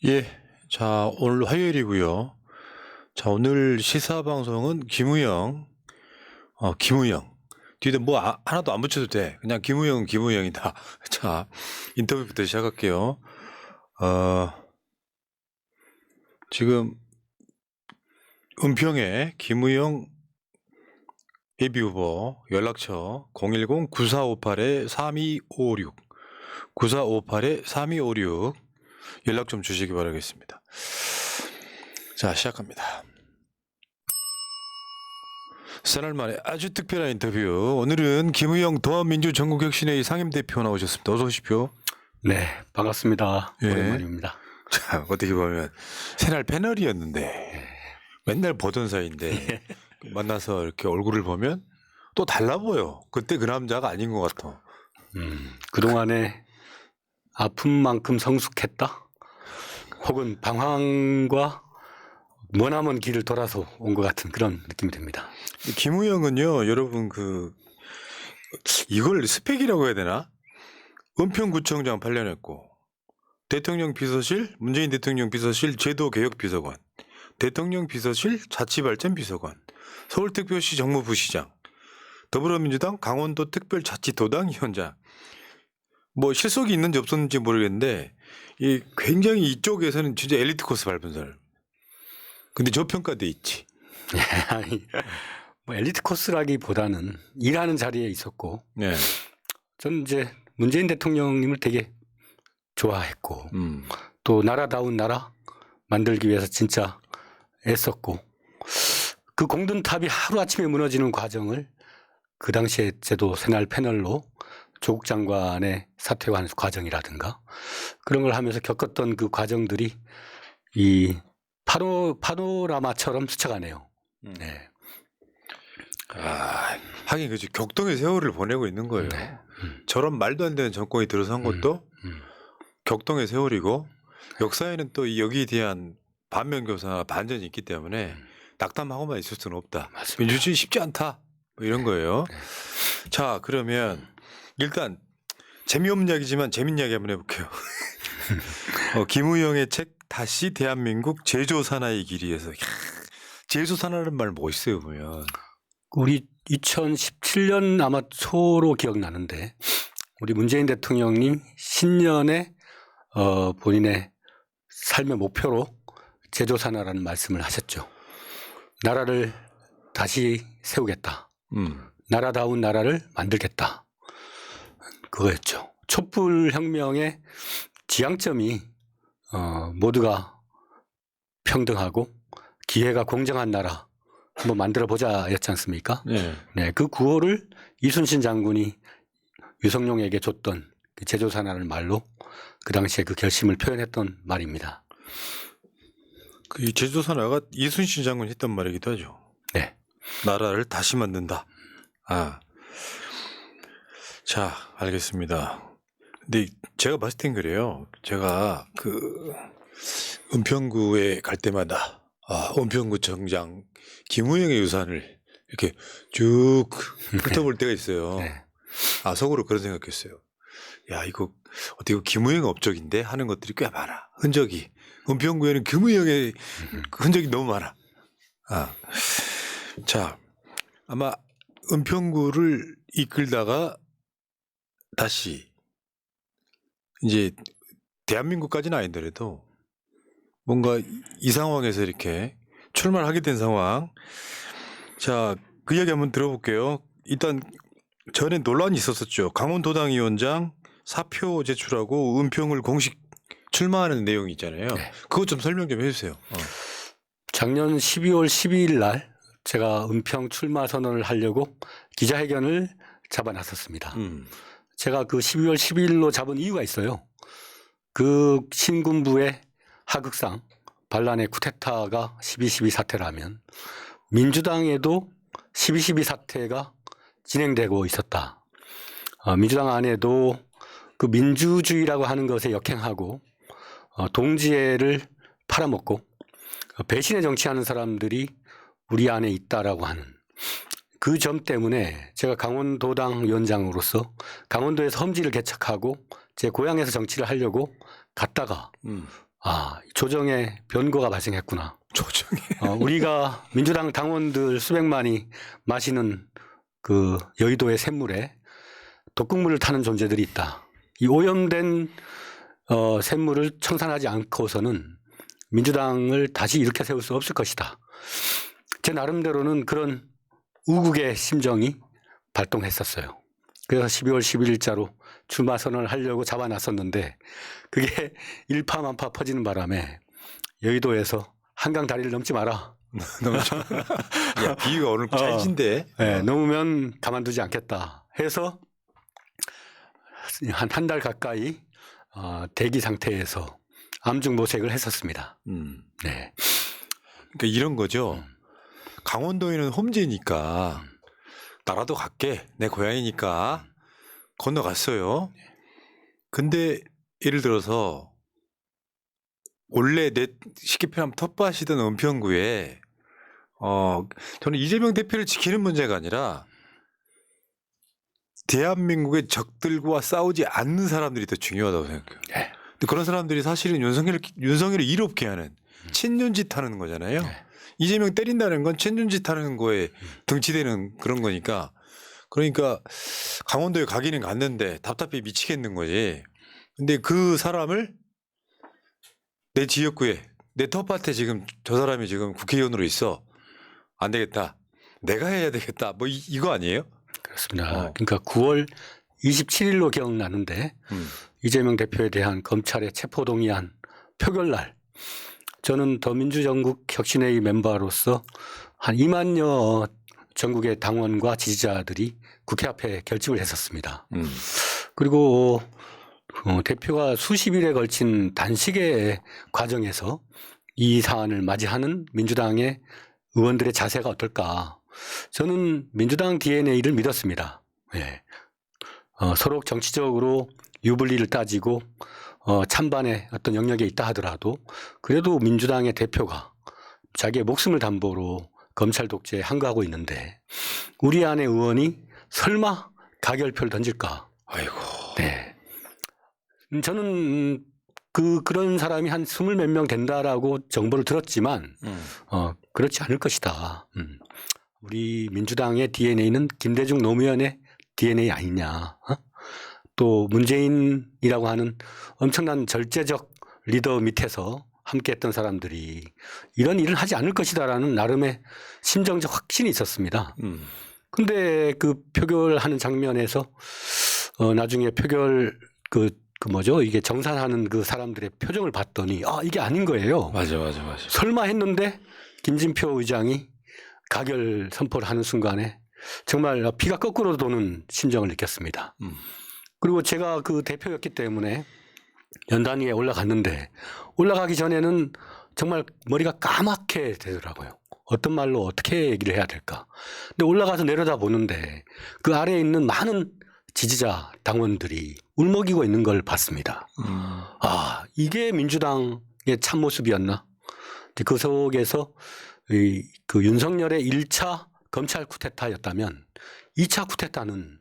예. 자, 오늘 화요일이고요. 자, 오늘 시사 방송은 김우영. 김우영. 뒤에 뭐 하나도 안 붙여도 돼. 그냥 김우영은 김우영이다. 자, 인터뷰부터 시작할게요. 지금 은평에 김우영 예비후보 연락처 010-9458-3256 9458-3256 연락 좀 주시기 바라겠습니다. 자, 시작합니다. 새날 만에 아주 특별한 인터뷰. 오늘은 김우영 더민주전국혁신회의 상임대표 나오셨습니다. 어서 오십시오. 네, 반갑습니다. 예. 오랜만입니다. 자, 어떻게 보면 새날 패널이었는데 맨날 보던 사이인데 만나서 이렇게 얼굴을 보면 또 달라 보여. 그때 그 남자가 아닌 것 같아. 그동안에 아픔만큼 성숙했다? 혹은 방황과 머나먼 길을 돌아서 온 것 같은 그런 느낌이 듭니다. 김우영은요, 여러분 이걸 스펙이라고 해야 되나? 은평구청장 8년 했고, 대통령 비서실, 문재인 대통령 비서실 제도개혁비서관, 대통령 비서실 자치발전비서관, 서울특별시 정무부시장, 더불어민주당 강원도 특별자치도당 위원장. 뭐 실속이 있는지 없었는지 모르겠는데 굉장히 이쪽에서는 진짜 엘리트 코스 밟은 사람. 근데 저평가돼 있지. 아니, 뭐 엘리트 코스라기보다는 일하는 자리에 있었고, 네. 저는 이제 문재인 대통령님을 되게 좋아했고, 또 나라다운 나라 만들기 위해서 진짜 애썼고, 그 공든탑이 하루아침에 무너지는 과정을 그 당시에 제도 새날 패널로 조국 장관의 사퇴관 과정이라든가 그런 걸 하면서 겪었던 그 과정들이 이 파노라마처럼 스쳐가네요. 네. 하긴 그지. 격동의 세월을 보내고 있는 거예요. 네. 저런 말도 안 되는 정권이 들어선 것도 격동의 세월이고, 역사에는 또 여기에 대한 반면교사나 반전이 있기 때문에 낙담하고만 있을 수는 없다. 맞습니다. 민주주의 쉽지 않다. 뭐 이런 거예요. 네. 자, 그러면 일단 재미없는 이야기지만 재밌는 이야기 한번 해볼게요. 김우영의 책 다시 대한민국 제조산하의 길이에서, 제조산하는 말 멋있어요 보면. 우리 2017년 아마 초로 기억나는데 우리 문재인 대통령님 신년에 본인의 삶의 목표로 제조산하라는 말씀을 하셨죠. 나라를 다시 세우겠다. 나라다운 나라를 만들겠다. 그거였죠. 촛불혁명의 지향점이 모두가 평등하고 기회가 공정한 나라 한번 만들어보자 였지 않습니까? 네. 네, 그 구호를 이순신 장군이 유성룡에게 줬던 그 제조산하라는 말로 그 당시에 그 결심을 표현했던 말입니다. 이 제조산하가 이순신 장군이 했던 말이기도 하죠. 네. 나라를 다시 만든다. 자, 알겠습니다. 근데 제가 봤을 땐 그래요. 제가 은평구에 갈 때마다 은평구청장 김우영의 유산을 이렇게 쭉 훑어볼 때가 있어요. 네. 속으로 그런 생각했어요. 야, 이거 어떻게 김우영 업적인데 하는 것들이 꽤 많아. 흔적이. 은평구에는 김우영의 흔적이 너무 많아. 자, 아마 은평구를 이끌다가 다시 이제 대한민국까지는 아니더라도 뭔가 이 상황에서 이렇게 출마를 하게 된 상황. 자, 그 이야기 한번 들어볼게요. 일단 전에 논란이 있었었죠. 강원도당 위원장 사표 제출하고 은평을 공식 출마하는 내용이 있잖아요. 네. 그것 좀 설명 좀 해주세요. 작년 12월 12일 날 제가 은평 출마 선언을 하려고 기자회견을 잡아놨었습니다. 제가 그 12월 12일로 잡은 이유가 있어요. 그 신군부의 하극상 반란의 쿠데타가 12.12 사태라면 민주당에도 12.12 사태가 진행되고 있었다. 민주당 안에도 그 민주주의라고 하는 것에 역행하고 동지애를 팔아먹고 배신의 정치하는 사람들이 우리 안에 있다라고 하는 그 점 때문에 제가 강원도당 위원장으로서 강원도에서 험지를 개척하고 제 고향에서 정치를 하려고 갔다가 조정에 변고가 발생했구나. 조정에. 우리가 민주당 당원들 수백만이 마시는 그 여의도의 샘물에 독극물을 타는 존재들이 있다. 이 오염된 샘물을 청산하지 않고서는 민주당을 다시 일으켜 세울 수 없을 것이다. 제 나름대로는 그런 우국의 심정이 발동했었어요. 그래서 12월 11일자로 출마 선언을 하려고 잡아놨었는데 그게 일파만파 퍼지는 바람에 여의도에서 한강 다리를 넘지 마라. 야, 비유가 오늘 찰진데. 네, 넘으면 가만두지 않겠다 해서 한 달 가까이 대기 상태에서 암중보색을 했었습니다. 네. 그러니까 이런 거죠. 강원도에는 홈제니까 나라도 갈게. 내 고향이니까 건너갔어요. 근데 예를 들어서 원래 내 쉽게 표현하면 텃밭이던 은평구에 저는 이재명 대표를 지키는 문제가 아니라 대한민국의 적들과 싸우지 않는 사람들이 더 중요하다고 생각해요. 네. 근데 그런 사람들이 사실은 윤석열을 이롭게 하는 친윤짓 하는 거잖아요. 네. 이재명 때린다는 건 친윤짓 하는 거에 등치되는 그런 거니까 그러니까 강원도에 가기는 갔는데 답답해 미치겠는 거지. 근데 그 사람을 내 지역구에 내 텃밭에 지금 저 사람이 지금 국회의원으로 있어. 안 되겠다. 내가 해야 되겠다. 뭐 이거 아니에요? 그렇습니다. 그러니까 9월 27일로 기억나는데 이재명 대표에 대한 검찰의 체포동의안 표결날 저는 더민주전국 혁신회의 멤버로서 한 2만여 전국의 당원과 지지자들이 국회 앞에 결집을 했었습니다. 그리고 대표가 수십 일에 걸친 단식의 과정에서 이 사안을 맞이하는 민주당의 의원들의 자세가 어떨까. 저는 민주당 DNA를 믿었습니다. 예. 서로 정치적으로 유불리를 따지고 찬반의 어떤 영역에 있다 하더라도 그래도 민주당의 대표가 자기의 목숨을 담보로 검찰 독재에 항거하고 있는데 우리 안의 의원이 설마 가결표를 던질까? 아이고. 네. 저는 그런 사람이 한 20 몇 명 된다라고 정보를 들었지만 그렇지 않을 것이다. 우리 민주당의 DNA는 김대중 노무현의 DNA 아니냐. 또 문재인이라고 하는 엄청난 절제적 리더 밑에서 함께했던 사람들이 이런 일을 하지 않을 것이다라는 나름의 심정적 확신이 있었습니다. 근데 그 표결하는 장면에서 나중에 표결 이게 정산하는 그 사람들의 표정을 봤더니 이게 아닌 거예요. 맞아. 설마 했는데 김진표 의장이 가결 선포를 하는 순간에 정말 피가 거꾸로 도는 심정을 느꼈습니다. 그리고 제가 그 대표였기 때문에 연단위에 올라갔는데 올라가기 전에는 정말 머리가 까맣게 되더라고요. 어떤 말로 어떻게 얘기를 해야 될까. 근데 올라가서 내려다 보는데 그 아래에 있는 많은 지지자 당원들이 울먹이고 있는 걸 봤습니다. 이게 민주당의 참모습이었나. 그 속에서 그 윤석열의 1차 검찰 쿠데타였다면 2차 쿠데타는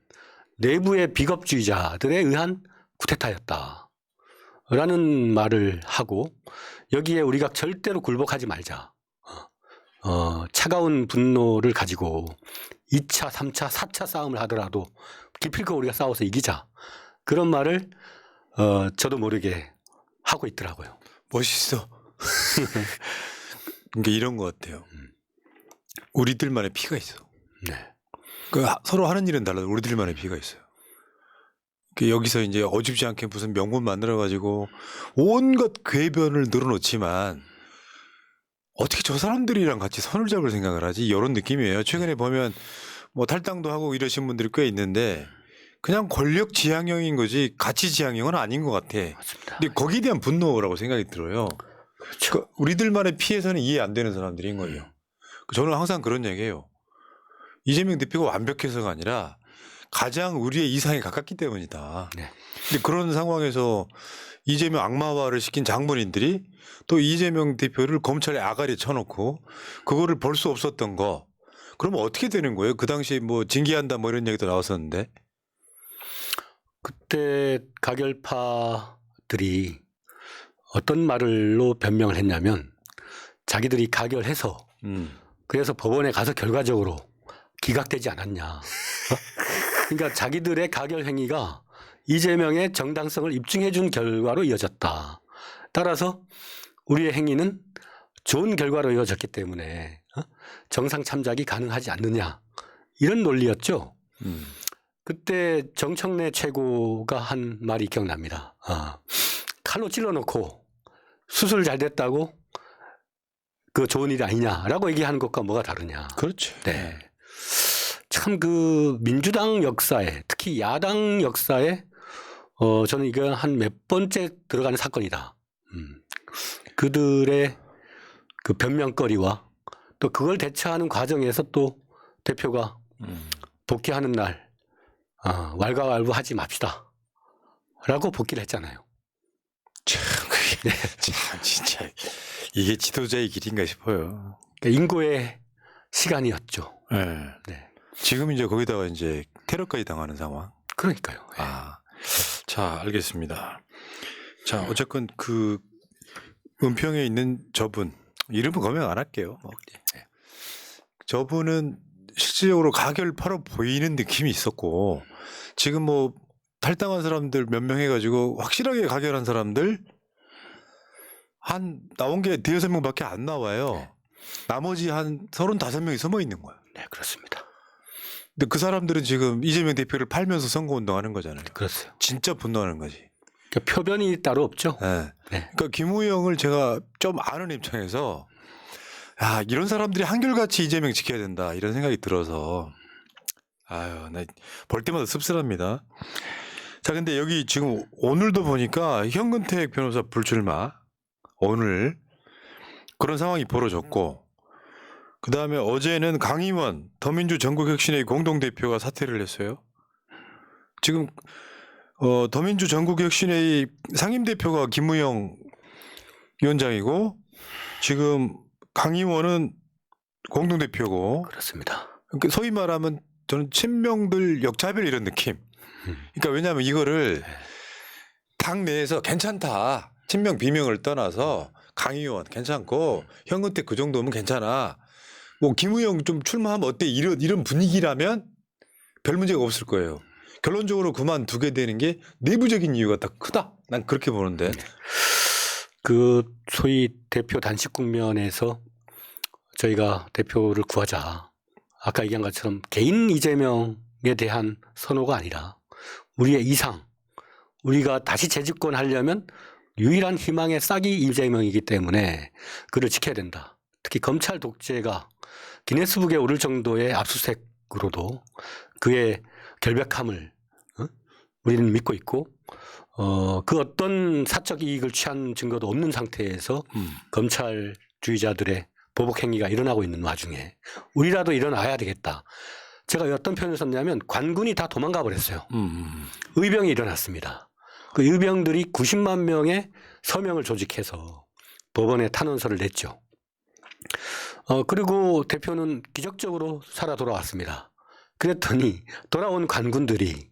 내부의 비겁주의자들에 의한 쿠데타였다. 라는 말을 하고 여기에 우리가 절대로 굴복하지 말자. 차가운 분노를 가지고 2차, 3차, 4차 싸움을 하더라도 기필코 우리가 싸워서 이기자. 그런 말을 저도 모르게 하고 있더라고요. 멋있어. 그러니까 이런 것 같아요. 우리들만의 피가 있어. 네. 서로 하는 일은 달라도 우리들만의 피가 있어요. 여기서 이제 어줍지 않게 무슨 명분 만들어가지고 온갖 궤변을 늘어놓지만 어떻게 저 사람들이랑 같이 선을 잡을 생각을 하지? 이런 느낌이에요. 최근에 보면 뭐 탈당도 하고 이러신 분들이 꽤 있는데 그냥 권력 지향형인 거지 가치 지향형은 아닌 것 같아. 맞습니다. 근데 거기에 대한 분노라고 생각이 들어요. 그렇죠. 우리들만의 피해서는 이해 안 되는 사람들인 거예요. 저는 항상 그런 얘기해요. 이재명 대표가 완벽해서가 아니라 가장 우리의 이상에 가깝기 때문이다. 네. 근데 그런 상황에서 이재명 악마화를 시킨 장본인들이 또 이재명 대표를 검찰에 아가리에 쳐놓고 그거를 볼 수 없었던 거. 그러면 어떻게 되는 거예요? 그 당시에 뭐 징계한다 뭐 이런 얘기도 나왔었는데. 그때 가결파들이 어떤 말로 변명을 했냐면 자기들이 가결해서 그래서 법원에 가서 결과적으로 기각되지 않았냐. 그러니까 자기들의 가결 행위가 이재명의 정당성을 입증해 준 결과로 이어졌다. 따라서 우리의 행위는 좋은 결과로 이어졌기 때문에 정상 참작이 가능하지 않느냐. 이런 논리였죠. 그때 정청래 최고가 한 말이 기억납니다. 칼로 찔러놓고 수술 잘 됐다고 그 좋은 일이 아니냐라고 얘기하는 것과 뭐가 다르냐. 그렇죠. 네. 참 그 민주당 역사에 특히 야당 역사에 저는 이거 한 몇 번째 들어가는 사건이다. 그들의 그 변명거리와 또 그걸 대처하는 과정에서 또 대표가 복귀하는 날 왈가왈부하지 맙시다 라고 복귀를 했잖아요. 참, 그게 참 진짜 이게 지도자의 길인가 싶어요. 그러니까 인고의 시간이었죠. 네. 네. 지금 이제 거기다가 이제 테러까지 당하는 상황. 그러니까요. 네. 자, 알겠습니다. 자, 어쨌건 그 은평에 있는 저분 이름은 검명 안 할게요. 네. 저분은 실질적으로 가결파로 보이는 느낌이 있었고 지금 뭐 탈당한 사람들 몇 명 해가지고 확실하게 가결한 사람들 한 나온 게 대여섯 명밖에 안 나와요. 네. 나머지 한 35명이 숨어 있는 거야. 네, 그렇습니다. 근데 그 사람들은 지금 이재명 대표를 팔면서 선거운동하는 거잖아요. 그렇어요. 진짜 분노하는 거지. 그러니까 표변이 따로 없죠. 네. 네. 그러니까 김우영을 제가 좀 아는 입장에서 야, 이런 사람들이 한결같이 이재명 지켜야 된다 이런 생각이 들어서 아유, 나 볼 때마다 씁쓸합니다. 자, 근데 여기 지금 오늘도 보니까 현근택 변호사 불출마 오늘 그런 상황이 벌어졌고 그 다음에 어제는 강희원 더민주 전국혁신의 공동대표가 사퇴를 했어요. 지금 더민주 전국혁신의 상임대표가 김우영 위원장이고 지금 강희원은 공동대표고 그렇습니다. 그러니까 소위 말하면 저는 친명들 역차별 이런 느낌. 그러니까 왜냐하면 이거를 당 내에서 괜찮다. 친명 비명을 떠나서 강의원 괜찮고 현근택 그 정도면 괜찮아. 뭐 김우영 좀 출마하면 어때? 이런 분위기라면 별 문제가 없을 거예요. 결론적으로 그만두게 되는 게 내부적인 이유가 더 크다. 난 그렇게 보는데. 그 소위 대표 단식 국면에서 저희가 대표를 구하자. 아까 얘기한 것처럼 개인 이재명에 대한 선호가 아니라 우리의 이상, 우리가 다시 재집권하려면 유일한 희망의 싹이 이재명이기 때문에 그를 지켜야 된다. 특히 검찰 독재가 기네스북에 오를 정도의 압수수색으로도 그의 결백함을 우리는 믿고 있고 그 어떤 사적 이익을 취한 증거도 없는 상태에서 검찰주의자들의 보복 행위가 일어나고 있는 와중에 우리라도 일어나야 되겠다. 제가 어떤 표현을 썼냐면 관군이 다 도망가 버렸어요. 의병이 일어났습니다. 그 의병들이 90만 명의 서명을 조직해서 법원에 탄원서를 냈죠. 그리고 대표는 기적적으로 살아 돌아왔습니다. 그랬더니 돌아온 관군들이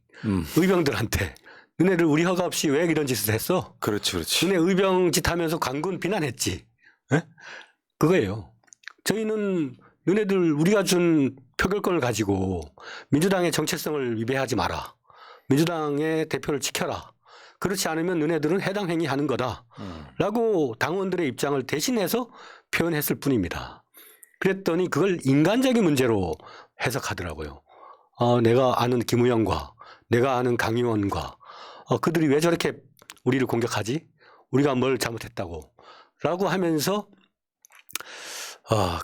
의병들한테 너네들 우리 허가 없이 왜 이런 짓을 했어? 그렇지, 그렇지. 너네 의병 짓 하면서 관군 비난했지. 에? 그거예요. 저희는 너네들 우리가 준 표결권을 가지고 민주당의 정체성을 위배하지 마라. 민주당의 대표를 지켜라. 그렇지 않으면 너네들은 해당 행위하는 거다. 라고 당원들의 입장을 대신해서 표현했을 뿐입니다. 그랬더니 그걸 인간적인 문제로 해석하더라고요. 내가 아는 김우영과 내가 아는 강의원과 그들이 왜 저렇게 우리를 공격하지? 우리가 뭘 잘못했다고 라고 하면서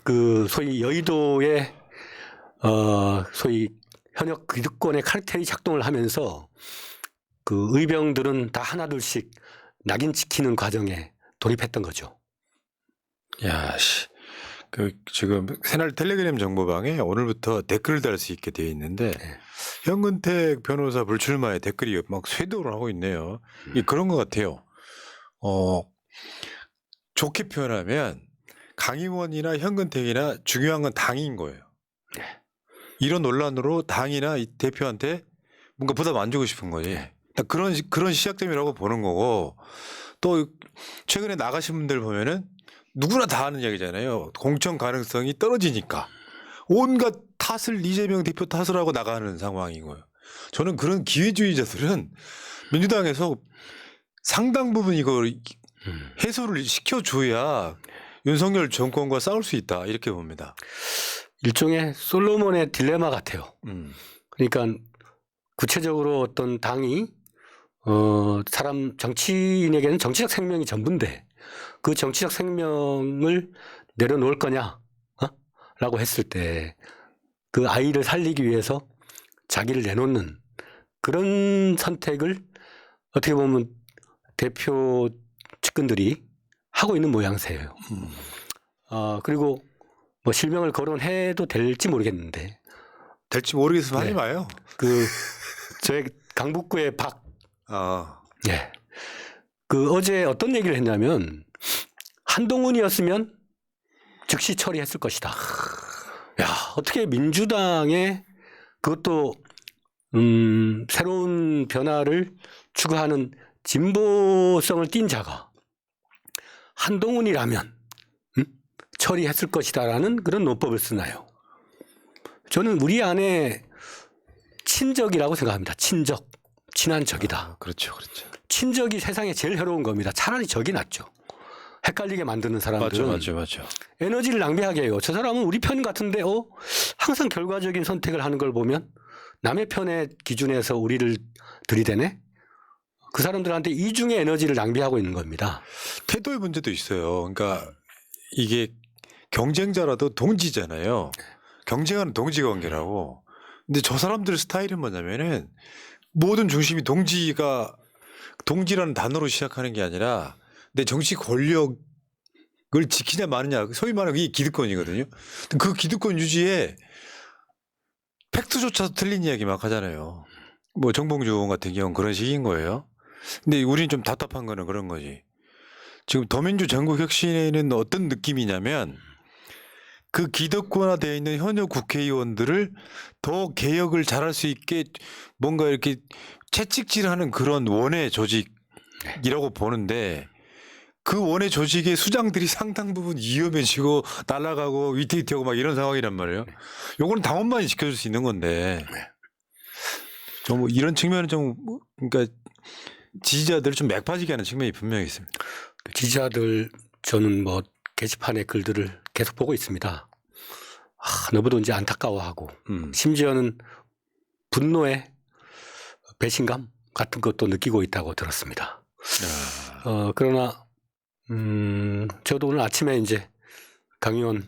그 소위 여의도의 소위 현역 기득권의 카르텔이 작동을 하면서 그 의병들은 다 하나둘씩 낙인 찍히는 과정에 돌입했던 거죠. 야, 씨. 그 지금 새날 텔레그램 정보방에 오늘부터 댓글을 달 수 있게 되어 있는데 현근택 변호사 불출마에 댓글이 막 쇄도를 하고 있네요. 그런 것 같아요. 좋게 표현하면 강의원이나 현근택이나 중요한 건 당인 거예요. 이런 논란으로 당이나 이 대표한테 뭔가 부담 안 주고 싶은 거지. 그런 시작점이라고 보는 거고 또 최근에 나가신 분들 보면은 누구나 다 하는 이야기잖아요. 공천 가능성이 떨어지니까 온갖 탓을 이재명 대표 탓을 하고 나가는 상황인 거예요. 저는 그런 기회주의자들은 민주당에서 상당 부분 이걸 해소를 시켜줘야 윤석열 정권과 싸울 수 있다 이렇게 봅니다. 일종의 솔로몬의 딜레마 같아요. 그러니까 구체적으로 어떤 당이 사람 정치인에게는 정치적 생명이 전부인데 그 정치적 생명을 내려놓을 거냐 라고 했을 때 그 아이를 살리기 위해서 자기를 내놓는 그런 선택을 어떻게 보면 대표 측근들이 하고 있는 모양새예요. 그리고 뭐 실명을 거론해도 될지 모르겠는데 될지 모르겠으면 네. 하지 마요. 저희 강북구의 박 예. 어제 어떤 얘기를 했냐면 한동훈이었으면 즉시 처리했을 것이다. 야, 어떻게 민주당의 그것도 새로운 변화를 추구하는 진보성을 띈 자가 한동훈이라면 처리했을 것이다라는 그런 논법을 쓰나요? 저는 우리 안에 친적이라고 생각합니다. 친적, 친한 적이다. 그렇죠, 그렇죠. 친적이 세상에 제일 해로운 겁니다. 차라리 적이 낫죠. 헷갈리게 만드는 사람들은 맞죠. 에너지를 낭비하게 해요. 저 사람은 우리 편 같은데 항상 결과적인 선택을 하는 걸 보면 남의 편의 기준에서 우리를 들이대네. 그 사람들한테 이중의 에너지를 낭비하고 있는 겁니다. 태도의 문제도 있어요. 그러니까 이게 경쟁자라도 동지잖아요. 경쟁하는 동지 관계라고. 근데 저 사람들 스타일은 뭐냐면은 모든 중심이 동지라는 단어로 시작하는 게 아니라 내 정치 권력을 지키냐 마느냐 소위 말하는 이게 기득권이거든요. 그 기득권 유지에 팩트조차도 틀린 이야기 막 하잖아요. 뭐 정봉주 의원 같은 경우는 그런 식인 거예요. 근데 우리는 좀 답답한 거는 그런 거지. 지금 더민주 전국혁신에는 어떤 느낌이냐면 그 기득권화되어 있는 현역 국회의원들을 더 개혁을 잘할 수 있게 뭔가 이렇게 채찍질하는 그런 원외 조직이라고 보는데 그 원외 조직의 수장들이 상당 부분 위험해지고 날아가고 위태위태하고 막 이런 상황이란 말이에요. 요거는 당원만이 지켜줄 수 있는 건데 좀 뭐 이런 측면은 좀 그러니까 지지자들을 좀 맥빠지게 하는 측면이 분명히 있습니다. 지지자들 저는 뭐 게시판의 글들을 계속 보고 있습니다. 너무도 이제 안타까워하고 심지어는 분노의 배신감 같은 것도 느끼고 있다고 들었습니다. 그러나 저도 오늘 아침에 이제 강의원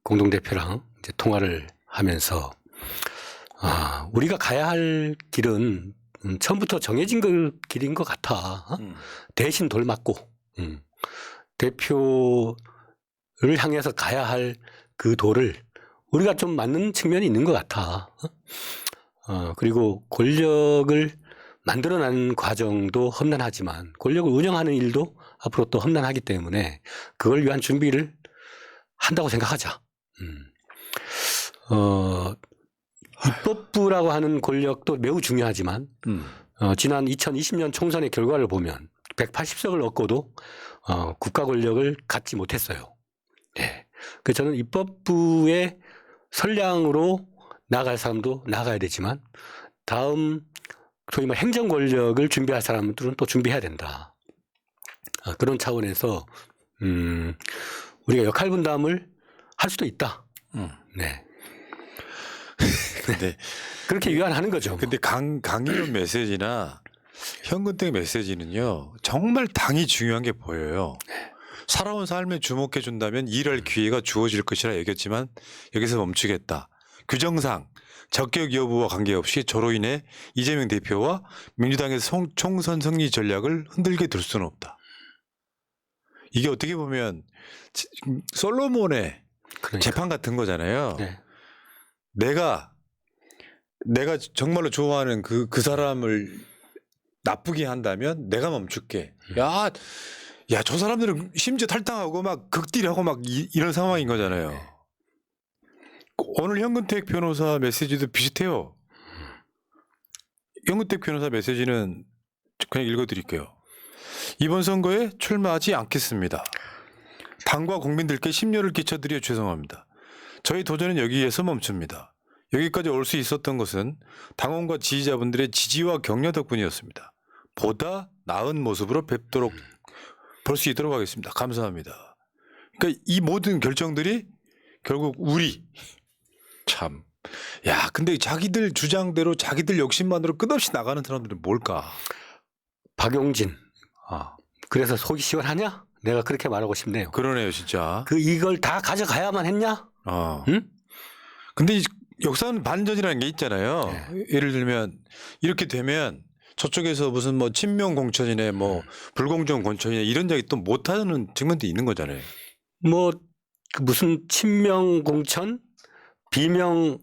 공동대표랑 이제 통화를 하면서 우리가 가야 할 길은 처음부터 정해진 길인 것 같아. 대신 돌맞고 대표를 향해서 가야 할 그 도를 우리가 좀 맞는 측면이 있는 것 같아. 그리고 권력을 만들어내는 과정도 험난하지만 권력을 운영하는 일도 앞으로 또 험난하기 때문에 그걸 위한 준비를 한다고 생각하자. 입법부라고 하는 권력도 매우 중요하지만 지난 2020년 총선의 결과를 보면 180석을 얻고도 국가 권력을 갖지 못했어요. 네. 그래서 저는 입법부의 선량으로 나갈 사람도 나가야 되지만 다음 소위 말 행정 권력을 준비할 사람들은 또 준비해야 된다. 그런 차원에서 우리가 역할 분담을 할 수도 있다. 네. 근데 그렇게 위안하는 거죠. 근데 강의론 메시지나 현근택 메시지는요 정말 당이 중요한 게 보여요. 살아온 삶에 주목해 준다면 일할 기회가 주어질 것이라 여겼지만 여기서 멈추겠다. 규정상 적격 여부와 관계없이 저로 인해 이재명 대표와 민주당의 총선 승리 전략을 흔들게 둘 수는 없다. 이게 어떻게 보면 솔로몬의 그러니까. 재판 같은 거잖아요. 네. 내가 정말로 좋아하는 그 사람을 나쁘게 한다면 내가 멈출게. 야, 저 사람들은 심지어 탈당하고 막 극딜하고 막 이런 상황인 거잖아요. 오늘 현근택 변호사 메시지도 비슷해요. 현근택 변호사 메시지는 그냥 읽어드릴게요. 이번 선거에 출마하지 않겠습니다. 당과 국민들께 심려를 끼쳐드려 죄송합니다. 저희 도전은 여기에서 멈춥니다. 여기까지 올 수 있었던 것은 당원과 지지자분들의 지지와 격려 덕분이었습니다. 보다 나은 모습으로 뵙도록 볼 수 있도록 하겠습니다. 감사합니다. 그러니까 이 모든 결정들이 결국 우리 참. 야, 근데 자기들 주장대로 자기들 욕심만으로 끝없이 나가는 사람들은 뭘까? 박용진. 아, 그래서 속이 시원하냐? 내가 그렇게 말하고 싶네요. 그러네요, 진짜. 이걸 다 가져가야만 했냐? 응? 근데 이 역사는 반전이라는 게 있잖아요. 네. 예를 들면 이렇게 되면 저쪽에서 무슨 뭐 친명 공천이네, 뭐 불공정 공천이네 이런 이야기 또 못하는 측면도 있는 거잖아요. 뭐 그 무슨 친명 공천, 비명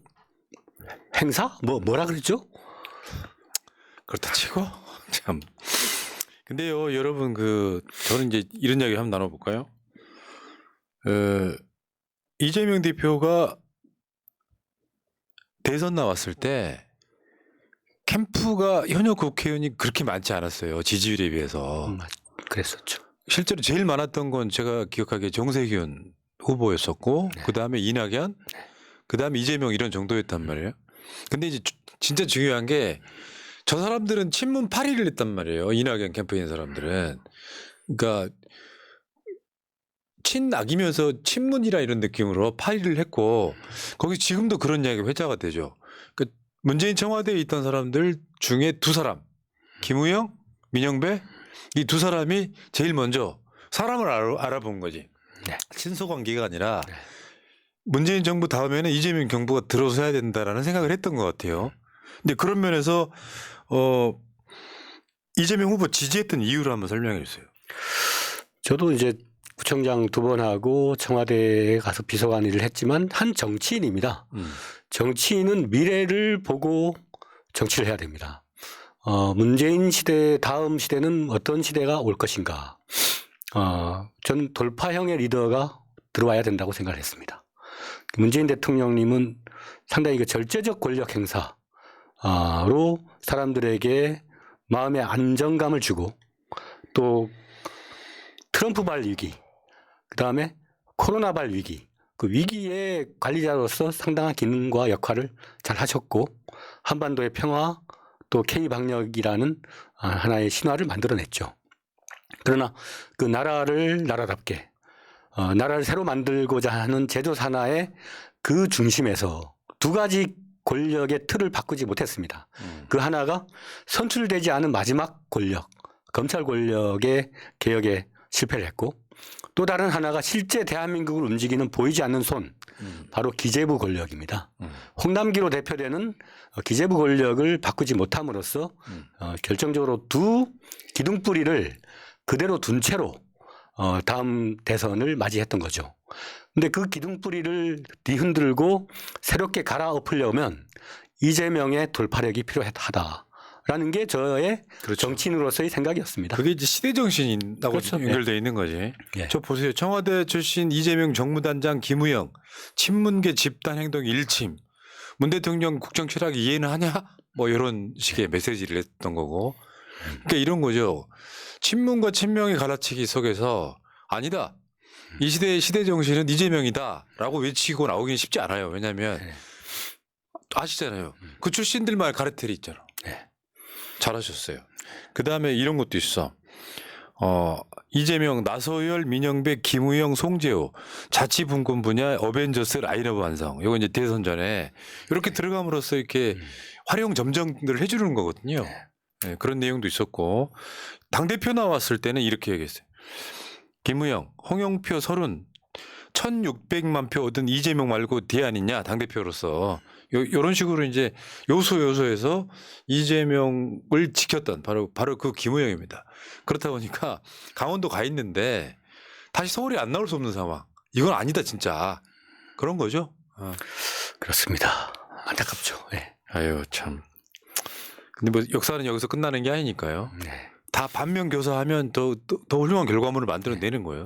행사, 뭐라 그랬죠? 그렇다 치고 참. 근데요, 여러분 저는 이제 이런 이야기 한번 나눠볼까요? 이재명 대표가 대선 나왔을 때 캠프가 현역 국회의원이 그렇게 많지 않았어요. 지지율에 비해서. 그랬었죠. 실제로 제일 많았던 건 제가 기억하기에 정세균 후보였었고 네. 그다음에 이낙연, 그다음에 이재명 이런 정도였단 말이에요. 근데 이제 진짜 중요한 게 저 사람들은 친문 8위를 했단 말이에요. 이낙연 캠프에 있는 사람들은. 그러니까 친낙이면서 친문이라 이런 느낌으로 8위를 했고 거기 지금도 그런 이야기가 회자가 되죠. 그러니까 문재인 청와대에 있던 사람들 중에 두 사람, 김우영, 민영배 이 두 사람이 제일 먼저 사람을 알아본 거지. 네. 친소 관계가 아니라 네. 문재인 정부 다음에는 이재명 정부가 들어서야 된다라는 생각을 했던 것 같아요. 근데 그런 면에서 이재명 후보 지지했던 이유를 한번 설명해 주세요. 저도 이제 구청장 2번 하고 청와대에 가서 비서관 일을 했지만 한 정치인입니다. 정치인은 미래를 보고 정치를 해야 됩니다. 문재인 시대 다음 시대는 어떤 시대가 올 것인가. 전 돌파형의 리더가 들어와야 된다고 생각을 했습니다. 문재인 대통령님은 상당히 절제적 권력 행사로 사람들에게 마음의 안정감을 주고 또 트럼프발 위기, 그다음에 코로나발 위기, 그 위기의 관리자로서 상당한 기능과 역할을 잘 하셨고 한반도의 평화 또 K방역이라는 하나의 신화를 만들어냈죠. 그러나 그 나라를 나라답게 나라를 새로 만들고자 하는 제도 산하의 그 중심에서 두 가지 권력의 틀을 바꾸지 못했습니다. 그 하나가 선출되지 않은 마지막 권력, 검찰 권력의 개혁에 실패를 했고 또 다른 하나가 실제 대한민국을 움직이는 보이지 않는 손, 바로 기재부 권력입니다. 홍남기로 대표되는 기재부 권력을 바꾸지 못함으로써 결정적으로 두 기둥뿌리를 그대로 둔 채로 다음 대선을 맞이했던 거죠. 근데 그 기둥뿌리를 뒤흔들고 새롭게 갈아엎으려면 이재명의 돌파력이 필요하다라는 게 저의 그렇죠. 정치인으로서의 생각이었습니다. 그게 이제 시대 정신이라고 그렇죠. 연결되어 있는 거지. 예. 저 보세요. 청와대 출신 이재명 정무단장 김우영 친문계 집단 행동 일침. 문 대통령 국정 철학 이해는 하냐? 뭐 이런 식의 메시지를 냈던 거고. 그러니까 이런 거죠. 친문과 친명의 갈라치기 속에서 아니다. 이 시대의 시대 정신은 이재명이다라고 외치고 나오기는 쉽지 않아요. 왜냐하면 아시잖아요. 그 출신들만 가르텔이 있잖아. 네. 잘하셨어요. 그 다음에 이런 것도 있어. 이재명, 나서열, 민영배, 김우영, 송재호 자치분권 분야 어벤져스 라인업 완성. 이거 이제 대선 전에 이렇게 들어감으로써 이렇게 활용 점정들을 해주는 거거든요. 네, 그런 내용도 있었고 당대표 나왔을 때는 이렇게 얘기했어요. 김우영, 홍영표, 설훈 1600만 표 얻은 이재명 말고 뒤 아니냐 당대표로서 요런 식으로 이제 요소에서 이재명을 지켰던 바로 그 김우영입니다. 그렇다 보니까 강원도 가 있는데 다시 서울에 안 나올 수 없는 상황. 이건 아니다 진짜. 그런 거죠. 그렇습니다. 안타깝죠. 네. 아유 참. 근데 뭐 역사는 여기서 끝나는 게 아니니까요. 네. 다 반면교사하면 더 훌륭한 결과물을 만들어내는 거예요.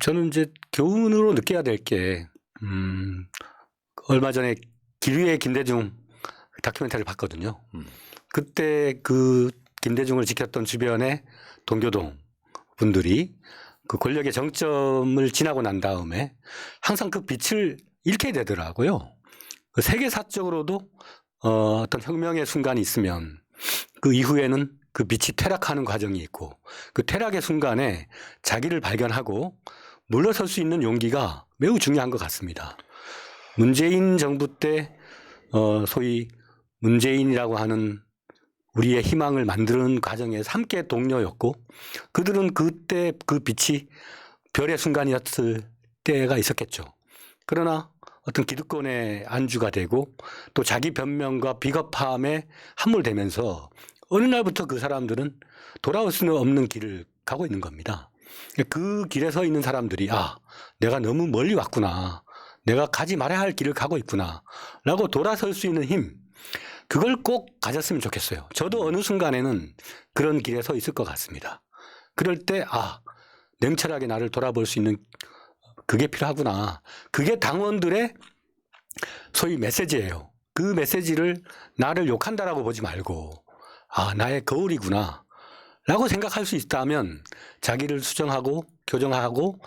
저는 이제 교훈으로 느껴야 될 게 얼마 전에 길 위의 김대중 다큐멘터리를 봤거든요. 그때 그 김대중을 지켰던 주변의 동교동 분들이 그 권력의 정점을 지나고 난 다음에 항상 그 빛을 잃게 되더라고요. 그 세계사적으로도 어떤 혁명의 순간이 있으면 그 이후에는 그 빛이 퇴락하는 과정이 있고 그 퇴락의 순간에 자기를 발견하고 물러설 수 있는 용기가 매우 중요한 것 같습니다. 문재인 정부 때 소위 문재인이라고 하는 우리의 희망을 만드는 과정에서 함께 동료였고 그들은 그때 그 빛이 별의 순간이었을 때가 있었겠죠. 그러나 어떤 기득권의 안주가 되고 또 자기 변명과 비겁함에 함몰되면서 어느 날부터 그 사람들은 돌아올 수는 없는 길을 가고 있는 겁니다. 그 길에 서 있는 사람들이 내가 너무 멀리 왔구나. 내가 가지 말아야 할 길을 가고 있구나. 라고 돌아설 수 있는 힘. 그걸 꼭 가졌으면 좋겠어요. 저도 어느 순간에는 그런 길에 서 있을 것 같습니다. 그럴 때 냉철하게 나를 돌아볼 수 있는 그게 필요하구나. 그게 당원들의 소위 메시지예요. 그 메시지를 나를 욕한다라고 보지 말고 나의 거울이구나 라고 생각할 수 있다면 자기를 수정하고 교정하고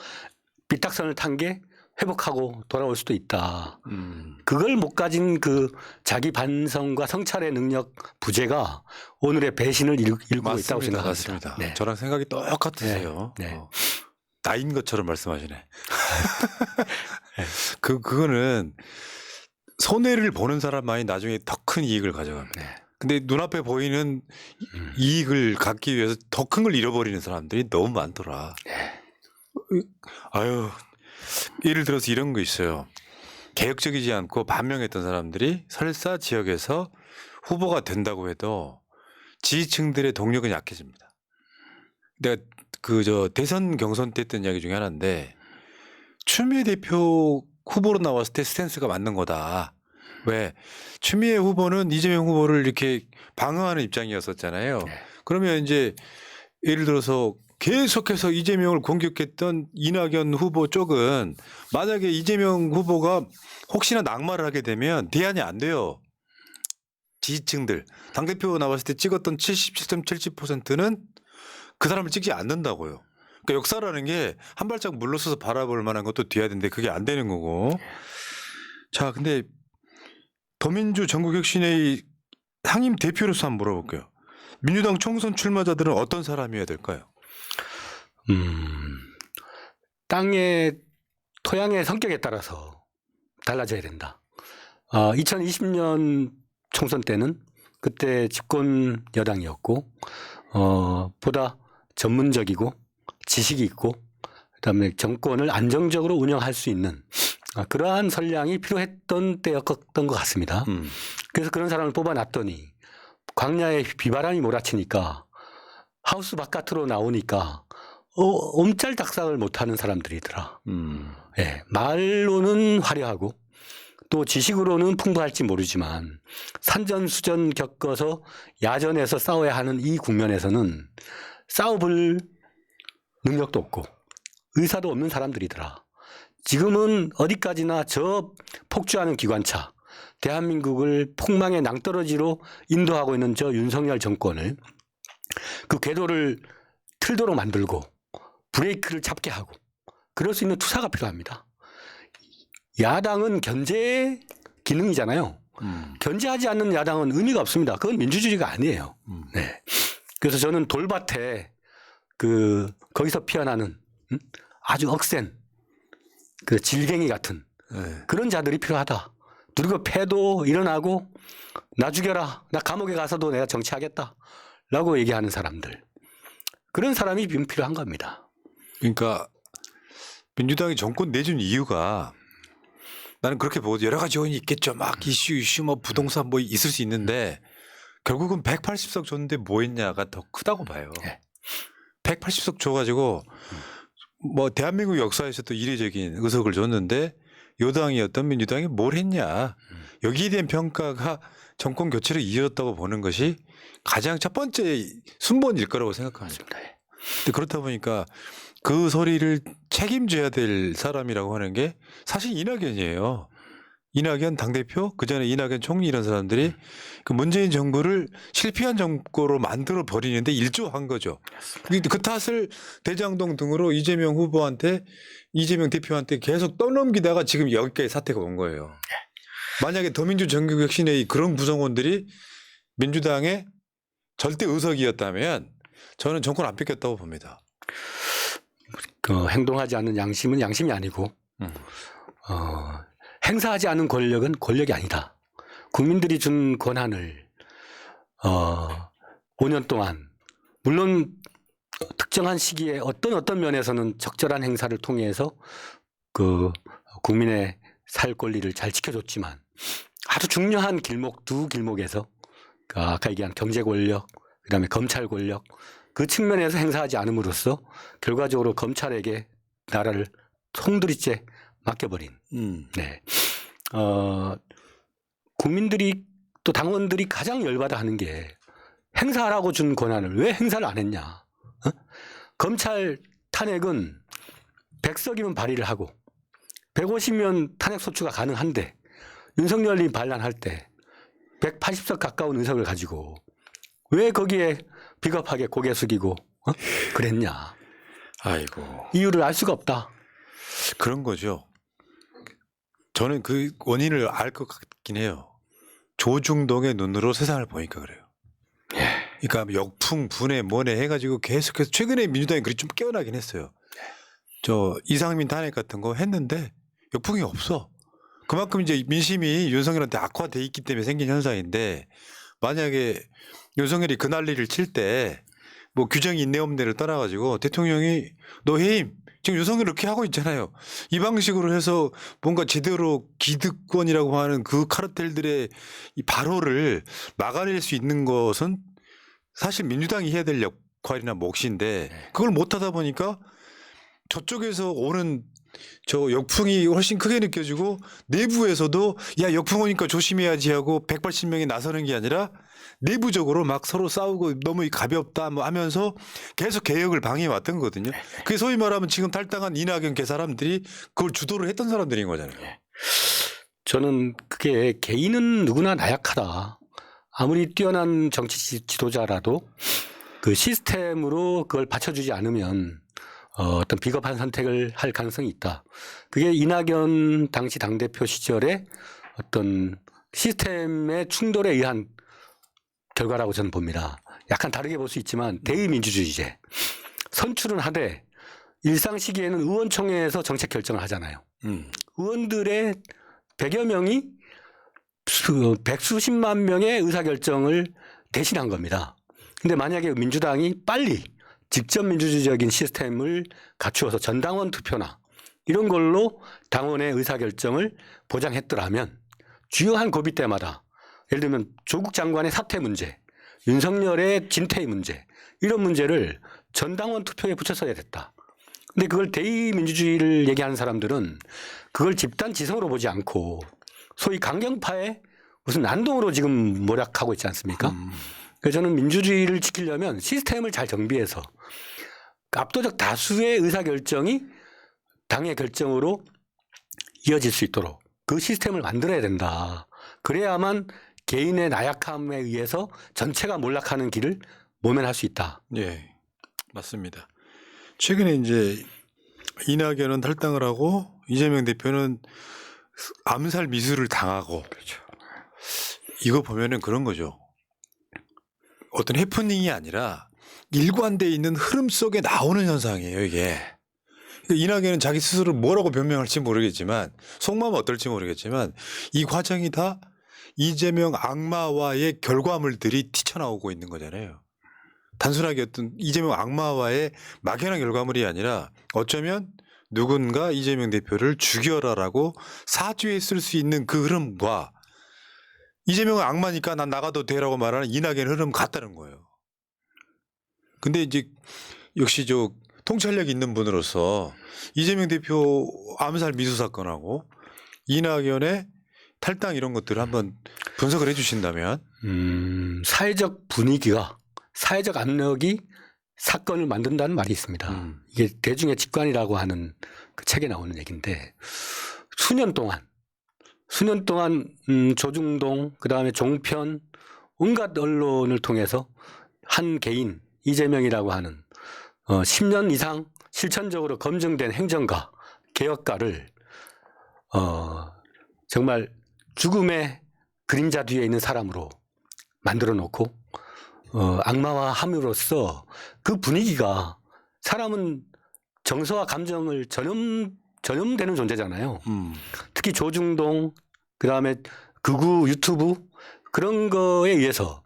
삐딱선을 탄 게 회복하고 돌아올 수도 있다. 그걸 못 가진 그 자기 반성과 성찰의 능력 부재가 오늘의 배신을 일구고 있다고 생각합니다. 맞습니다. 네. 저랑 생각이 똑같으세요. 네. 나인 것처럼 말씀하시네. 그거는 손해를 보는 사람만이 나중에 더 큰 이익을 가져갑니다. 네. 근데 눈앞에 보이는 이익을 갖기 위해서 더 큰 걸 잃어버리는 사람들이 너무 많더라. 아유, 예를 들어서 이런 거 있어요. 개혁적이지 않고 반명했던 사람들이 설사 지역에서 후보가 된다고 해도 지지층들의 동력은 약해집니다. 내가 대선 경선 때 했던 이야기 중에 하나인데 추미애 대표 후보로 나왔을 때 스탠스가 맞는 거다. 왜? 추미애 후보는 이재명 후보를 이렇게 방어하는 입장이었었잖아요. 그러면 이제 예를 들어서 계속해서 이재명을 공격했던 이낙연 후보 쪽은 만약에 이재명 후보가 혹시나 낙마를 하게 되면 대안이 안 돼요. 지지층들. 당대표 나왔을 때 찍었던 77.70%는 그 사람을 찍지 않는다고요. 그러니까 역사라는 게 한 발짝 물러서서 바라볼 만한 것도 돼야 되는데 그게 안 되는 거고. 자, 근데 더민주 전국혁신회의 상임 대표로서 한번 물어볼게요. 민주당 총선 출마자들은 어떤 사람이어야 될까요? 땅의 토양의 성격에 따라서 달라져야 된다. 2020년 총선 때는 그때 집권 여당이었고 보다 전문적이고 지식이 있고 그다음에 정권을 안정적으로 운영할 수 있는 그러한 선량이 필요했던 때였던 것 같습니다. 그래서 그런 사람을 뽑아놨더니 광야에 비바람이 몰아치니까 하우스 바깥으로 나오니까 옴짤닥상을 못하는 사람들이더라. 예, 말로는 화려하고 또 지식으로는 풍부할지 모르지만 산전수전 겪어서 야전에서 싸워야 하는 이 국면에서는 싸워볼 능력도 없고 의사도 없는 사람들이더라. 지금은 어디까지나 저 폭주하는 기관차 대한민국을 폭망의 낭떠러지로 인도하고 있는 저 윤석열 정권을 그 궤도를 틀도록 만들고 브레이크를 잡게 하고 그럴 수 있는 투사가 필요합니다. 야당은 견제 기능이잖아요. 견제하지 않는 야당은 의미가 없습니다. 그건 민주주의가 아니에요. 네. 그래서 저는 돌밭에 거기서 피어나는 아주 억센 그 질갱이 같은 그런 자들이 필요하다. 누리고 패도 일어나고 나 죽여라. 나 감옥에 가서도 내가 정치하겠다. 라고 얘기하는 사람들. 그런 사람이 필요한 겁니다. 그러니까 민주당이 정권 내준 이유가 나는 그렇게 보고 여러 가지 요인이 있겠죠. 막 이슈 뭐 부동산 뭐 있을 수 있는데 결국은 180석 줬는데 뭐 했냐가 더 크다고 봐요. 180석 줘가지고 뭐 대한민국 역사에서도 이례적인 의석을 줬는데 여당이었던 민주당이 뭘 했냐. 여기에 대한 평가가 정권 교체로 이어졌다고 보는 것이 가장 첫 번째 순번일 거라고 생각합니다. 근데 그렇다 보니까 그 소리를 책임져야 될 사람이라고 하는 게 사실 이낙연이에요. 이낙연 당대표, 그전에 이낙연 총리 이런 사람들이 그 문재인 정부를 실패한 정부로 만들어 버리는데 일조한 거죠. 그 탓을 대장동 등으로 이재명 후보한테, 이재명 대표한테 계속 떠넘기다가 지금 여기까지 사태가 온 거예요. 만약에 더민주 정규혁신회의 그런 구성원들이 민주당의 절대 의석이었다면 저는 정권 안 뺏겼다고 봅니다. 그 행동하지 않는 양심은 양심이 아니고 행사하지 않은 권력은 권력이 아니다. 국민들이 준 권한을 5년 동안 물론 특정한 시기에 어떤 면에서는 적절한 행사를 통해서 그 국민의 살 권리를 잘 지켜줬지만 아주 중요한 길목 두 길목에서 아까 얘기한 경제 권력, 그다음에 검찰 권력 그 측면에서 행사하지 않음으로써 결과적으로 검찰에게 나라를 송두리째 맡겨버린. 네. 국민들이 또 당원들이 가장 열받아 하는 게 행사하라고 준 권한을 왜 행사를 안 했냐. 검찰 탄핵은 100석이면 발의를 하고 150면 탄핵 소추가 가능한데 윤석열이 반란할 때 180석 가까운 의석을 가지고 왜 거기에 비겁하게 고개 숙이고 그랬냐. 아이고. 이유를 알 수가 없다. 그런 거죠. 저는 그 원인을 알 것 같긴 해요. 조중동의 눈으로 세상을 보니까 그래요. 그러니까 역풍, 분해, 뭐네 해가지고 계속해서 최근에 민주당이 그리 좀 깨어나긴 했어요. 저 이상민 탄핵 같은 거 했는데 역풍이 없어. 그만큼 이제 민심이 윤석열한테 악화돼 있기 때문에 생긴 현상인데 만약에 윤석열이 그 난리를 칠 때 뭐 규정이 있네 없네를 떠나가지고 대통령이 너 해임 지금 윤석열 이렇게 하고 있잖아요. 이 방식으로 해서 뭔가 제대로 기득권이라고 하는 그 카르텔들의 이 발호를 막아낼 수 있는 것은 사실 민주당이 해야 될 역할이나 몫인데 그걸 못하다 보니까 저쪽에서 오는 저 역풍이 훨씬 크게 느껴지고 내부에서도 야 역풍 오니까 조심해야지 하고 180명이 나서는 게 아니라 내부적으로 막 서로 싸우고 너무 가볍다 뭐 하면서 계속 개혁을 방해해 왔던 거거든요. 그게 소위 말하면 지금 탈당한 이낙연 개 사람들이 그걸 주도를 했던 사람들인 거잖아요. 저는 그게 개인은 누구나 나약하다. 아무리 뛰어난 정치 지도자라도 그 시스템으로 그걸 받쳐주지 않으면 어떤 비겁한 선택을 할 가능성이 있다. 그게 이낙연 당시 당대표 시절에 어떤 시스템의 충돌에 의한 결과라고 저는 봅니다. 약간 다르게 볼 수 있지만 대의민주주의제. 선출은 하되 일상 시기에는 의원총회에서 정책 결정을 하잖아요. 의원들의 100여 명이 백수십만 명의 의사결정을 대신한 겁니다. 근데 만약에 민주당이 빨리 직접 민주주의적인 시스템을 갖추어서 전당원 투표나 이런 걸로 당원의 의사결정을 보장했더라면 주요한 고비 때마다 예를 들면 조국 장관의 사퇴 문제, 윤석열의 진퇴 문제 이런 문제를 전당원 투표에 붙였어야 됐다. 근데 그걸 대의민주주의를 얘기하는 사람들은 그걸 집단 지성으로 보지 않고 소위 강경파의 무슨 난동으로 지금 몰약하고 있지 않습니까? 그래서 저는 민주주의를 지키려면 시스템을 잘 정비해서 압도적 다수의 의사결정이 당의 결정으로 이어질 수 있도록 그 시스템을 만들어야 된다. 그래야만 개인의 나약함에 의해서 전체가 몰락하는 길을 모면할 수 있다. 예, 맞습니다. 최근에 이제 이낙연은 탈당을 하고 이재명 대표는 암살 미수를 당하고 그렇죠. 이거 보면은 그런 거죠. 어떤 해프닝이 아니라 일관되어 있는 흐름 속에 나오는 현상이에요, 이게. 이낙연은 자기 스스로 뭐라고 변명할지 모르겠지만 속마음은 어떨지 모르겠지만 이 과정이 다 이재명 악마와의 결과물들이 튀쳐나오고 있는 거잖아요. 단순하게 어떤 이재명 악마와의 막연한 결과물이 아니라 어쩌면 누군가 이재명 대표를 죽여라라고 사주했을 수 있는 그 흐름과 이재명은 악마니까 난 나가도 돼라고 말하는 이낙연 흐름 같다는 거예요. 근데 이제 역시 저 통찰력 있는 분으로서 이재명 대표 암살 미수 사건하고 이낙연의 탈당 이런 것들을 한번 분석을 해 주신다면 사회적 분위기가 사회적 압력이 사건을 만든다는 말이 있습니다. 이게 대중의 직관이라고 하는 그 책에 나오는 얘기인데 수년 동안 수년 동안 조중동, 그다음에 종편, 온갖 언론을 통해서 한 개인 이재명이라고 하는 10년 이상 실천적으로 검증된 행정가, 개혁가를 정말 죽음의 그림자 뒤에 있는 사람으로 만들어 놓고 악마화함으로써 그 분위기가, 사람은 정서와 감정을 전염되는 존재잖아요. 특히 조중동, 그다음에 극우 유튜브 그런 거에 의해서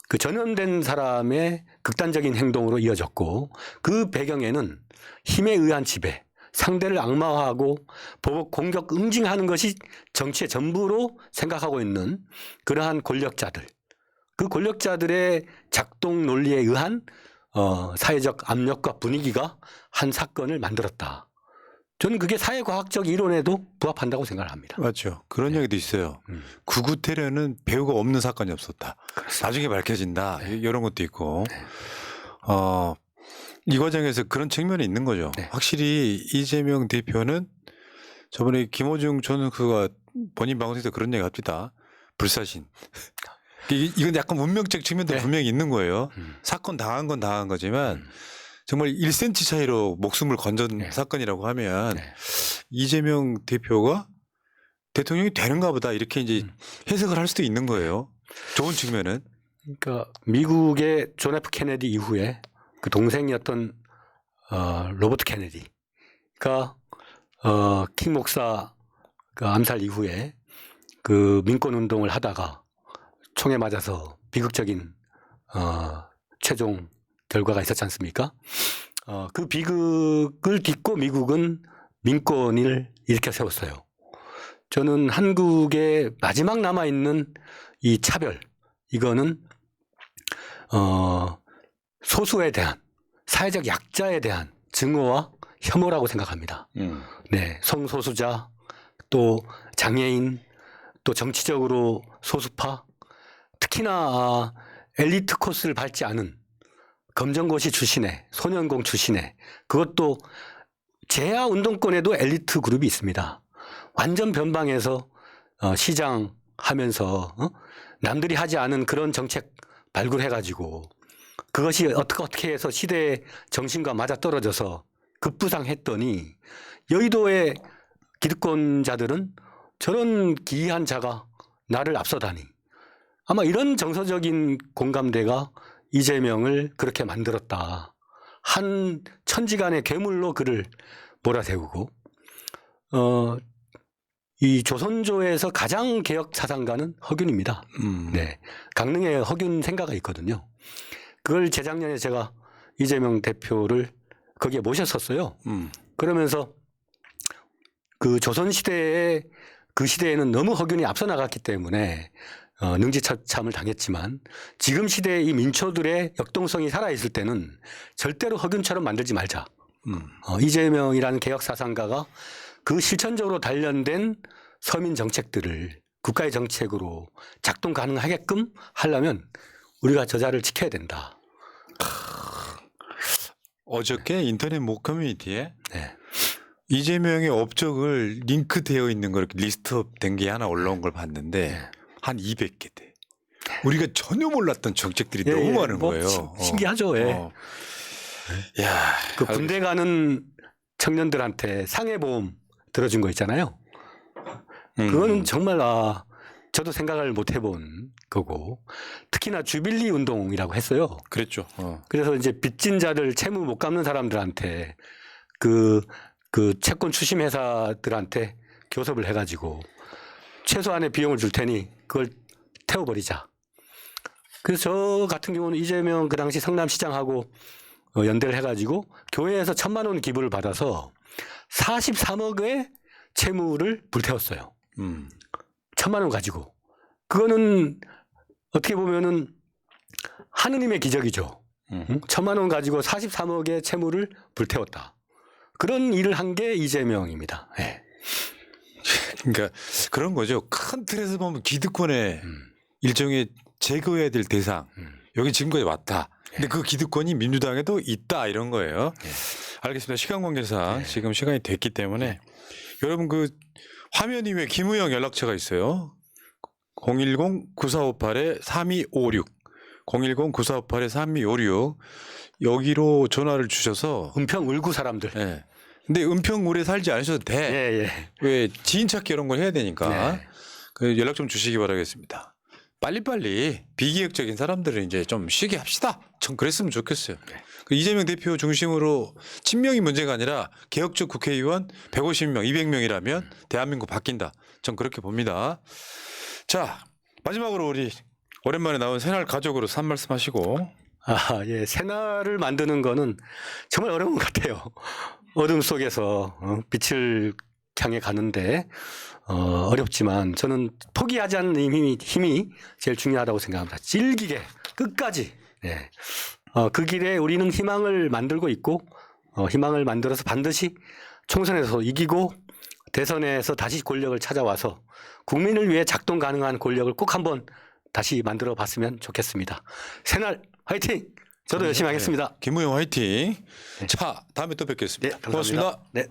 그 전염된 사람의 극단적인 행동으로 이어졌고, 그 배경에는 힘에 의한 지배, 상대를 악마화하고 보복 공격 응징하는 것이 정치의 전부로 생각하고 있는 그러한 권력자들, 그 권력자들의 작동 논리에 의한 사회적 압력과 분위기가 한 사건을 만들었다. 저는 그게 사회과학적 이론에도 부합한다고 생각을 합니다. 맞죠. 그런 얘기도 있어요. 구구 테러는 배후가 없는 사건이 없었다. 그렇습니다. 나중에 밝혀진다. 네. 이런 것도 있고. 네. 이 과정에서 그런 측면이 있는 거죠. 네. 확실히 이재명 대표는 저번에 김호중 전 선수가 본인 방송에서 그런 얘기 합니다. 불사신. 이건 약간 문명적 측면도 네. 분명히 있는 거예요. 사건 당한 건 당한 거지만 정말 1cm 차이로 목숨을 건전 네. 사건이라고 하면 네. 이재명 대표가 대통령이 되는가 보다 이렇게 이제 해석을 할 수도 있는 거예요. 좋은 측면은. 그러니까 미국의 존 F 케네디 이후에 그 동생이었던 로버트 케네디가 킹 목사 그 암살 이후에 그 민권 운동을 하다가 총에 맞아서 비극적인 최종 결과가 있었지 않습니까? 그 비극을 딛고 미국은 민권을 일으켜 세웠어요. 저는 한국의 마지막 남아있는 이 차별, 이거는 소수에 대한, 사회적 약자에 대한 증오와 혐오라고 생각합니다. 네, 성소수자, 또 장애인, 또 정치적으로 소수파, 특히나 엘리트 코스를 밟지 않은 검정고시 출신의, 소년공 출신의, 그것도 재야 운동권에도 엘리트 그룹이 있습니다. 완전 변방에서 시장 하면서 남들이 하지 않은 그런 정책 발굴해가지고 그것이 어떻게 해서 시대의 정신과 맞아떨어져서 급부상했더니 여의도의 기득권자들은 저런 기이한 자가 나를 앞서다니, 아마 이런 정서적인 공감대가 이재명을 그렇게 만들었다. 한 천지간의 괴물로 그를 몰아세우고, 이 조선조에서 가장 개혁 사상가는 허균입니다. 네, 강릉에 허균 생가가 있거든요. 그걸 재작년에 제가 이재명 대표를 거기에 모셨었어요. 그러면서 그 조선시대에, 그 시대에는 너무 허균이 앞서 나갔기 때문에 능지처참을 당했지만 지금 시대의 이 민초들의 역동성이 살아있을 때는 절대로 허균처럼 만들지 말자. 이재명이라는 개혁사상가가 그 실천적으로 단련된 서민 정책들을 국가의 정책으로 작동 가능하게끔 하려면 우리가 저자를 지켜야 된다. 어저께 인터넷 모 커뮤니티에 네. 이재명의 업적을 링크되어 있는 걸 이렇게 리스트업 된 게 하나 올라온 걸 봤는데 네. 한 200개 돼. 우리가 전혀 몰랐던 정책들이 예, 너무 예, 많은 뭐 거예요. 신기하죠. 예. 야, 그 군대 가는 청년들한테 상해보험 들어준 거 있잖아요. 그거는 정말 저도 생각을 못 해본 거고, 특히나 주빌리 운동이라고 했어요. 그랬죠. 그래서 이제 빚진 자들, 채무 못 갚는 사람들한테 그 채권 추심 회사들한테 교섭을 해가지고 최소한의 비용을 줄 테니 그걸 태워버리자. 그래서 저 같은 경우는 이재명 그 당시 성남시장하고 연대를 해가지고 교회에서 1,000만 원 기부를 받아서 43억의 채무를 불태웠어요. 1,000만 원 가지고. 그거는 어떻게 보면은 하느님의 기적이죠. 1,000만 원 가지고 43억의 채무를 불태웠다. 그런 일을 한 게 이재명입니다. 네. 그러니까 그런 거죠. 큰 틀에서 보면 기득권의 일종의 제거해야 될 대상. 여기 지금까지 왔다. 근데 그 기득권이 민주당에도 있다 이런 거예요. 알겠습니다. 시간 관계상 지금 시간이 됐기 때문에 여러분 그 화면 위에 김우영 연락처가 있어요. 010-9458-3256 010-9458-3256 여기로 전화를 주셔서 은평 울구 사람들. 예. 근데 은평울에 살지 않으셔도 돼. 예, 예. 왜 지인 찾기 이런 걸 해야 되니까 네. 그 연락 좀 주시기 바라겠습니다. 빨리빨리 비기획적인 사람들은 이제 좀 쉬게 합시다. 전 그랬으면 좋겠어요. 그 이재명 대표 중심으로 친명이 문제가 아니라 개혁적 국회의원 150명, 200명이라면 대한민국 바뀐다. 전 그렇게 봅니다. 자, 마지막으로 우리 오랜만에 나온 새날 가족으로서 한 말씀 하시고. 아, 예. 새날을 만드는 거는 정말 어려운 것 같아요. 어둠 속에서 빛을 향해 가는데 어렵지만 저는 포기하지 않는 힘이 제일 중요하다고 생각합니다. 질기게 끝까지. 예. 그 길에 우리는 희망을 만들고 있고 희망을 만들어서 반드시 총선에서 이기고 대선에서 다시 권력을 찾아와서 국민을 위해 작동 가능한 권력을 꼭 한번 다시 만들어 봤으면 좋겠습니다. 새날 화이팅! 저도 열심히 하겠습니다. 김우영 화이팅. 자, 다음에 또 뵙겠습니다. 네, 감사합니다. 고맙습니다. 네.